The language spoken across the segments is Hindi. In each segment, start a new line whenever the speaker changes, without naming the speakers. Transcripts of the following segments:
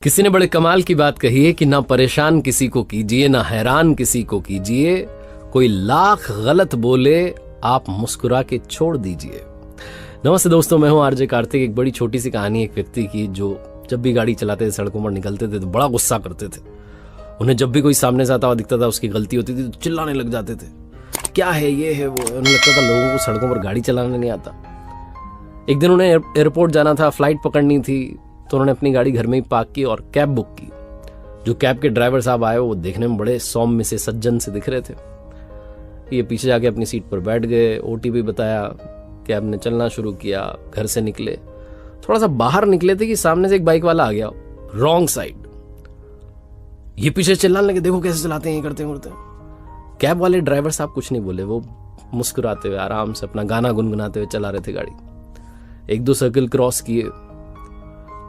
किसी ने बड़े कमाल की बात कही है कि ना परेशान किसी को कीजिए, ना हैरान किसी को कीजिए, कोई लाख गलत बोले आप मुस्कुरा के छोड़ दीजिए। नमस्ते दोस्तों, मैं हूं आरजे कार्तिक। एक बड़ी छोटी सी कहानी एक व्यक्ति की जो जब भी गाड़ी चलाते थे, सड़कों पर निकलते थे तो बड़ा गुस्सा करते थे। उन्हें जब भी कोई सामने से आता हुआ दिखता था, उसकी गलती होती थी तो चिल्लाने लग जाते थे, क्या है ये है वो। उन्हें लगता था लोगों को सड़कों पर गाड़ी चलाना नहीं आता। एक दिन उन्हें एयरपोर्ट जाना था, फ्लाइट पकड़नी थी, तो उन्होंने अपनी गाड़ी घर में ही पार्क की और कैब बुक की। जो कैब के ड्राइवर साहब आए वो देखने में बड़े सौम्य से सज्जन से दिख रहे थे। ये पीछे जाके अपनी सीट पर बैठ गए, ओटीपी बताया, कैब ने चलना शुरू किया। घर से निकले, थोड़ा सा बाहर निकले थे कि सामने से एक बाइक वाला आ गया रॉन्ग साइड। ये पीछे चिल्लाने लगे, देखो कैसे चलाते हैं, ये करते हैं। कैब वाले ड्राइवर साहब कुछ नहीं बोले, वो मुस्कुराते हुए आराम से अपना गाना गुनगुनाते हुए चला रहे थे गाड़ी। एक दो सर्कल क्रॉस किए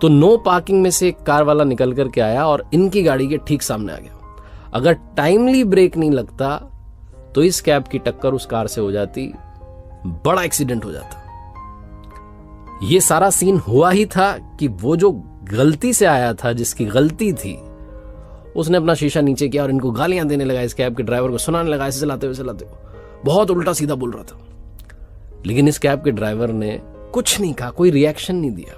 तो नो पार्किंग में से एक कार वाला निकल करके आया और इनकी गाड़ी के ठीक सामने आ गया। अगर टाइमली ब्रेक नहीं लगता तो इस कैब की टक्कर उस कार से हो जाती, बड़ा एक्सीडेंट हो जाता। ये सारा सीन हुआ ही था कि वो जो गलती से आया था, जिसकी गलती थी, उसने अपना शीशा नीचे किया और इनको गालियां देने लगा। इस कैब के ड्राइवर को सुनाने लगा, ऐसे चलाते हुए बहुत उल्टा सीधा बोल रहा था। लेकिन इस कैब के ड्राइवर ने कुछ नहीं कहा, कोई रिएक्शन नहीं दिया।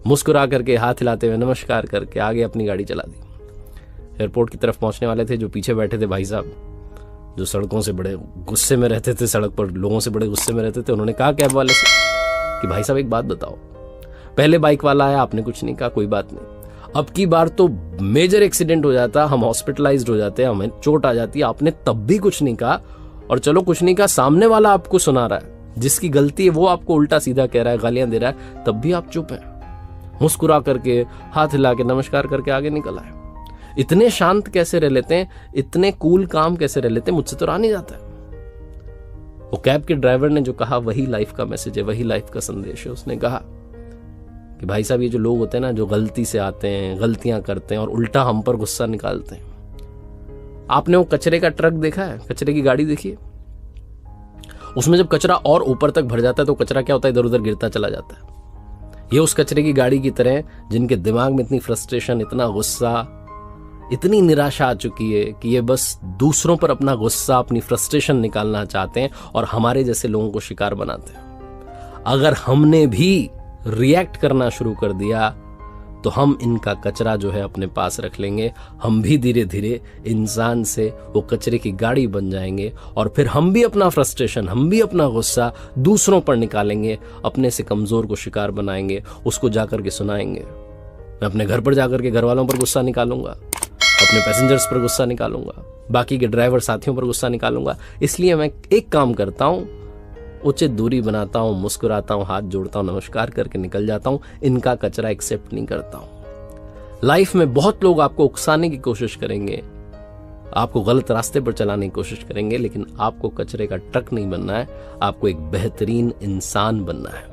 मुस्कुरा करके, हाथ हिलाते हुए, नमस्कार करके आगे अपनी गाड़ी चला दी। एयरपोर्ट की तरफ पहुंचने वाले थे। जो पीछे बैठे थे भाई साहब, जो सड़कों से बड़े गुस्से में रहते थे, सड़क पर लोगों से बड़े गुस्से में रहते थे, उन्होंने कहा कैब वाले से कि भाई साहब एक बात बताओ, पहले बाइक वाला आया, आपने कुछ नहीं कहा, कोई बात नहीं। अब की बार तो मेजर एक्सीडेंट हो जाता, हम हॉस्पिटलाइज्ड हो जाते, हमें चोट आ जाती, आपने तब भी कुछ नहीं कहा। और चलो कुछ नहीं कहा, सामने वाला आपको सुना रहा है, जिसकी गलती है वो आपको उल्टा सीधा कह रहा है, गालियां दे रहा है, तब भी आप चुप हैं। मुस्कुरा करके, हाथ हिला के, नमस्कार करके आगे निकल आए। इतने शांत कैसे रह लेते हैं, इतने कूल काम कैसे रह लेते हैं, मुझसे तो रहा नहीं जाता है। वो कैब के ड्राइवर ने जो कहा वही लाइफ का मैसेज है, वही लाइफ का संदेश है। उसने कहा कि भाई साहब, ये जो लोग होते हैं ना, जो गलती से आते हैं, गलतियां करते हैं और उल्टा हम पर गुस्सा निकालते हैं। आपने वो कचरे का ट्रक देखा है, कचरे की गाड़ी देखिए, उसमें जब कचरा और ऊपर तक भर जाता है तो कचरा क्या होता है, इधर उधर गिरता चला जाता है। ये उस कचरे की गाड़ी की तरह जिनके दिमाग में इतनी फ्रस्ट्रेशन, इतना गुस्सा, इतनी निराशा आ चुकी है कि ये बस दूसरों पर अपना गुस्सा, अपनी फ्रस्ट्रेशन निकालना चाहते हैं और हमारे जैसे लोगों को शिकार बनाते हैं। अगर हमने भी रिएक्ट करना शुरू कर दिया तो हम इनका कचरा जो है अपने पास रख लेंगे। हम भी धीरे धीरे इंसान से वो कचरे की गाड़ी बन जाएंगे और फिर हम भी अपना फ्रस्ट्रेशन, हम भी अपना गुस्सा दूसरों पर निकालेंगे, अपने से कमजोर को शिकार बनाएंगे, उसको जाकर के सुनाएंगे। मैं अपने घर पर जाकर के घर वालों पर गुस्सा निकालूंगा, अपने पैसेंजर्स पर गुस्सा निकालूंगा, बाकी के ड्राइवर साथियों पर गुस्सा निकालूंगा। इसलिए मैं एक काम करता हूं, उचित दूरी बनाता हूं, मुस्कुराता हूं, हाथ जोड़ता हूं, नमस्कार करके निकल जाता हूं। इनका कचरा एक्सेप्ट नहीं करता हूं। लाइफ में बहुत लोग आपको उकसाने की कोशिश करेंगे, आपको गलत रास्ते पर चलाने की कोशिश करेंगे, लेकिन आपको कचरे का ट्रक नहीं बनना है, आपको एक बेहतरीन इंसान बनना है।